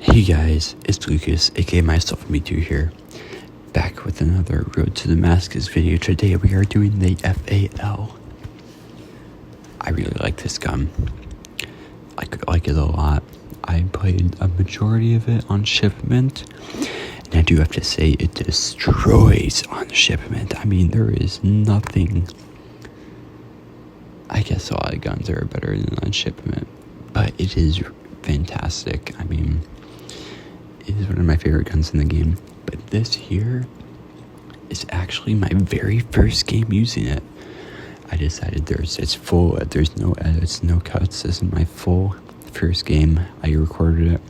Hey guys, it's Lucas, aka myself Me Too here, back with another Road to Damascus video. Today we are doing the FAL. I really like this gun. I like it a lot. I played a majority of it on shipment, and I do have to say it destroys on shipment. I mean, there is nothing. I guess a lot of guns are better than on shipment, but it is fantastic. I mean, it is one of my favorite guns in the game. But this here is actually my very first game using it. I decided it's full. There's no edits, no cuts. This is my full first game. I recorded it,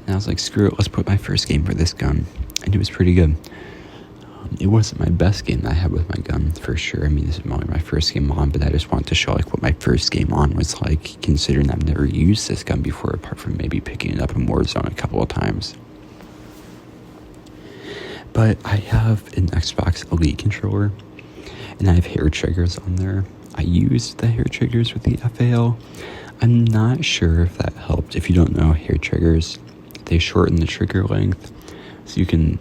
and I was like, screw it, let's put my first game for this gun, and it was pretty good. It wasn't my best game that I had with my gun, for sure. I mean, this is only my first game on, but I just wanted to show like what my first game on was like, considering I've never used this gun before, apart from maybe picking it up in Warzone a couple of times. But I have an Xbox Elite controller, and I have hair triggers on there. I used the hair triggers with the FAL. I'm not sure if that helped. If you don't know, hair triggers, they shorten the trigger length, so you can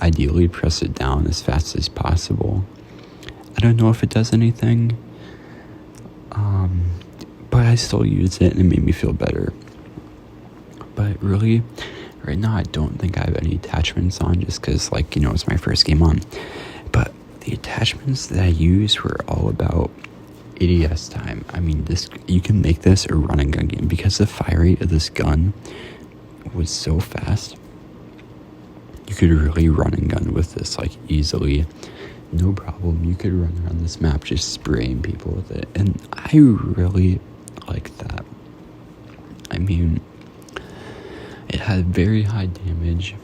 ideally press it down as fast as possible. I don't know if it does anything, but I still use it and it made me feel better. But really, right now I don't think I have any attachments on, just because, like, you know, it's my first game on. But the attachments that I used were all about ADS time. I mean, you can make this a run and gun game because the fire rate of this gun was so fast. You could really run and gun with this, like, easily, no problem. You could run around this map just spraying people with it, and I really like that. I mean, it had very high damage,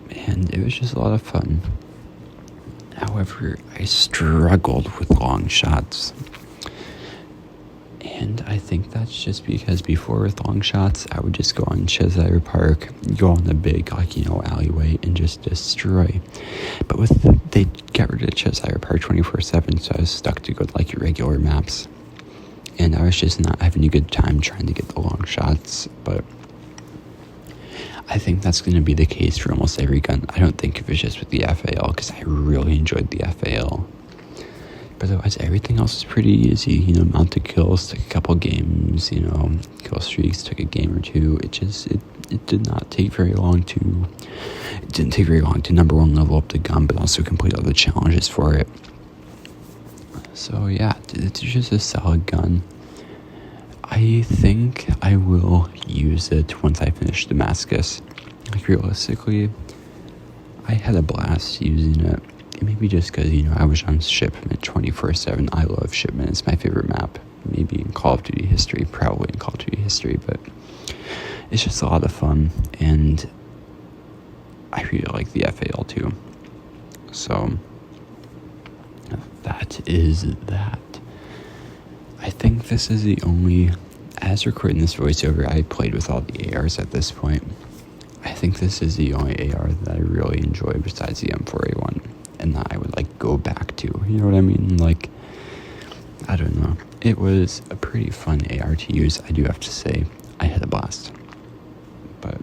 and it was just a lot of fun. However, I struggled with long shots. And I think that's just because before, with long shots, I would just go on Cheshire Park, go on the big, like, you know, alleyway and just destroy. But they got rid of Cheshire Park 24/7, so I was stuck to go to, like, regular maps. And I was just not having a good time trying to get the long shots. But I think that's going to be the case for almost every gun. I don't think it was just with the FAL, because I really enjoyed the FAL. But otherwise, everything else is pretty easy. You know, mounted kills took a couple games, you know, kill streaks took a game or two. It did not take very long to, number one, level up the gun, but also complete all the challenges for it. So yeah, it's just a solid gun. I think I will use it once I finish Damascus. Like, realistically, I had a blast using it. Maybe just because, you know, I was on shipment 24/7. I love shipment. It's my favorite map. Maybe in Call of Duty history, probably in Call of Duty history, but it's just a lot of fun, and I really like the FAL too. So that is that. I think this is the only, as recording this voiceover, I played with all the ARs at this point. I think this is the only AR that I really enjoy besides the M4A1. And that I would, like, go back to, you know what I mean? Like, I don't know. It was a pretty fun AR to use, I do have to say. I had a blast. But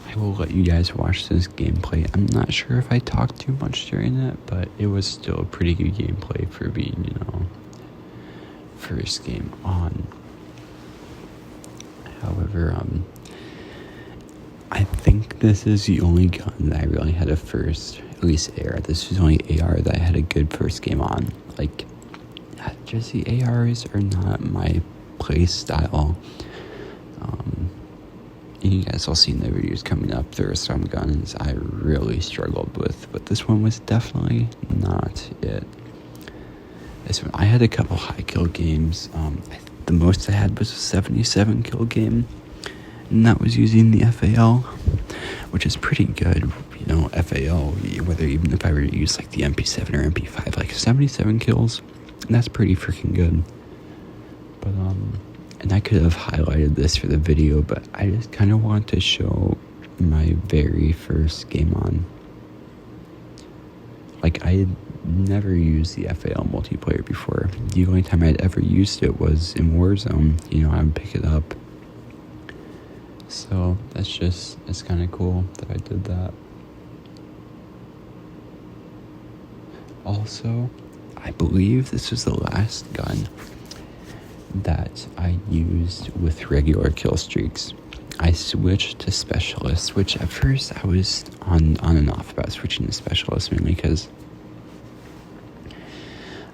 I will let you guys watch this gameplay. I'm not sure if I talked too much during it, but it was still a pretty good gameplay for being, you know, first game on. However, I think this is the only gun that I really had a first, at least AR. This was the only AR that I had a good first game on. Like, just the ARs are not my play style. And you guys will see in the videos coming up, there are some guns I really struggled with, but this one was definitely not it. This one, I had a couple high kill games. The most I had was a 77 kill game, and that was using the FAL, which is pretty good. You know, FAL, whether even if I were to use like the MP7 or MP5, like 77 kills, and that's pretty freaking good. But and I could have highlighted this for the video, but I just kind of want to show my very first game on. Like, I had never used the FAL multiplayer before. The only time I'd ever used it was in Warzone. You know, I would pick it up So it's kind of cool that I did that. Also, I believe this was the last gun that I used with regular kill streaks. I switched to specialist, which at first I was on and off about switching to specialist, mainly because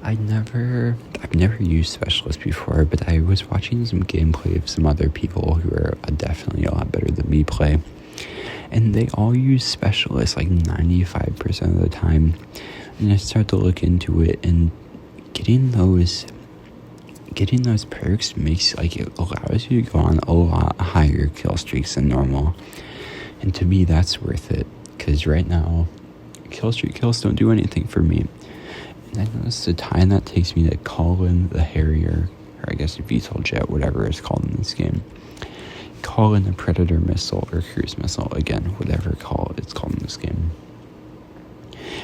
I've never used specialist before, but I was watching some gameplay of some other people who are definitely a lot better than me play, and they all use specialist like 95% of the time. And I start to look into it, and getting those perks makes, like, it allows you to go on a lot higher kill streaks than normal. And to me, that's worth it, because right now kill streak kills don't do anything for me. And I noticed the time that takes me to call in the Harrier, or I guess a VTOL jet, whatever it's called in this game, call in a Predator missile or cruise missile, again, whatever it's called in this game.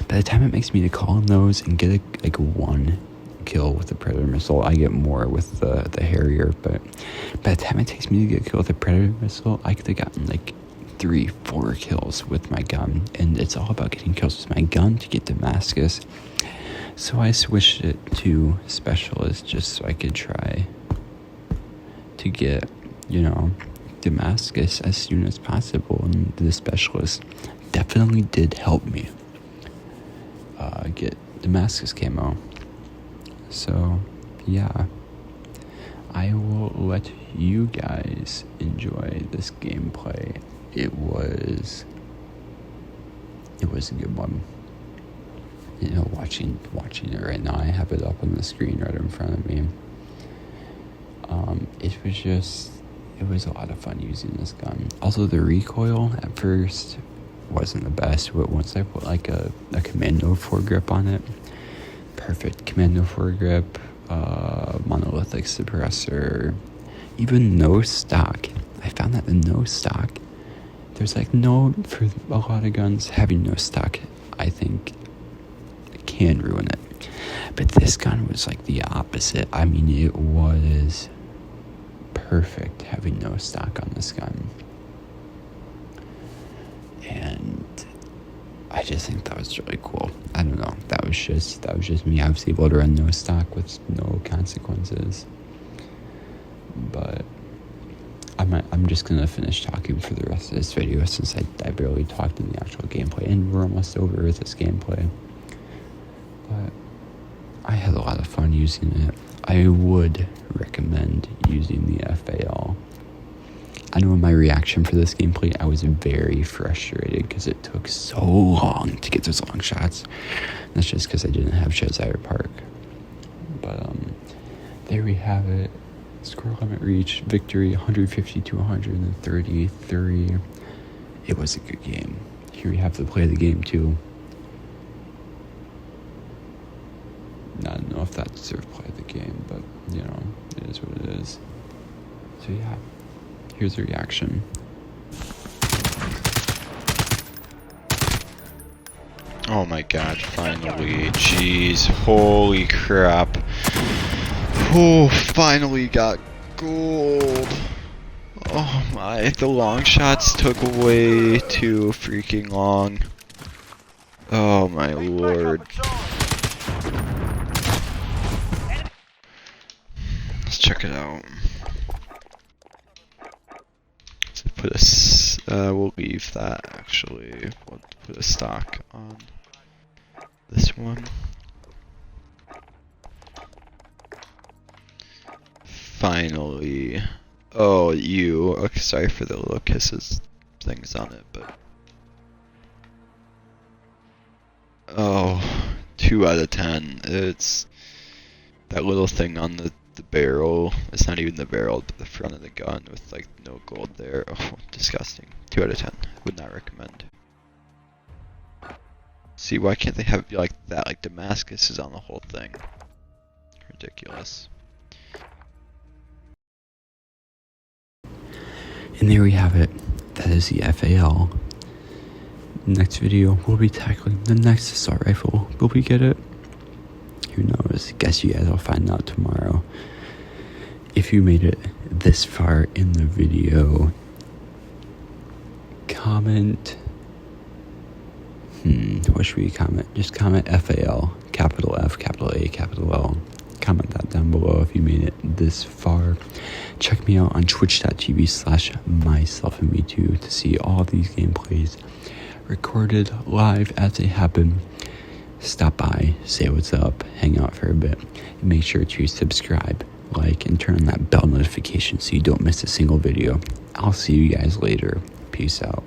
By the time it makes me to call in those and get one kill with the Predator missile, I get more with the Harrier, but by the time it takes me to get a kill with the Predator missile, I could have gotten like 3-4 kills with my gun, and it's all about getting kills with my gun to get Damascus. So I switched it to specialist just so I could try to get, Damascus as soon as possible, and the specialist definitely did help me get Damascus camo. So yeah, I will let you guys enjoy this gameplay. It was a good one. Watching it right now, I have it up on the screen right in front of me. It was a lot of fun using this gun. Also, the recoil at first wasn't the best, but once I put like a commando foregrip on it, perfect commando foregrip, monolithic suppressor, even no stock. I found that the no stock, there's like for a lot of guns, having no stock, I think, can ruin it. But this gun was like the opposite. I mean, it was perfect having no stock on this gun. And I just think that was really cool. I don't know. That was just me. I was able to run no stock with no consequences. But I'm just gonna finish talking for the rest of this video, since I barely talked in the actual gameplay, and we're almost over with this gameplay. But I had a lot of fun using it. I would recommend using the FAL. I know in my reaction for this gameplay, I was very frustrated because it took so long to get those long shots. And that's just because I didn't have Cheshire Park. But there we have it. Score limit reached. Victory 150 to 133. It was a good game. Here we have to play the game too. I don't know if that deserved play the game, but it is what it is. So yeah, here's the reaction. Oh my god, finally. Jeez, holy crap. Oh, finally got gold. Oh my, the long shots took way too freaking long. Oh my lord. Let's check it out. So we'll leave that actually. We'll put a stock on this one. Finally. Oh, okay, sorry for the little kisses things on it, but oh, 2 out of 10. It's that little thing on the barrel. It's not even the barrel, but the front of the gun with like no gold there. Oh, disgusting. 2 out of 10. Would not recommend. See, why can't they have like that? Like Damascus is on the whole thing. Ridiculous. And there we have it. That is the FAL. Next video, we'll be tackling the next assault rifle. Will we get it? Who knows? Guess you guys will find out tomorrow. If you made it this far in the video, comment. What should we comment? Just comment FAL, capital F, capital A, capital L. Comment that down below if you made it this far. Check me out on twitch.tv/myselfandme2 to see all these gameplays recorded live as they happen. Stop by, say what's up, hang out for a bit, and make sure to subscribe, like, and turn on that bell notification so you don't miss a single video. I'll see you guys later. Peace out.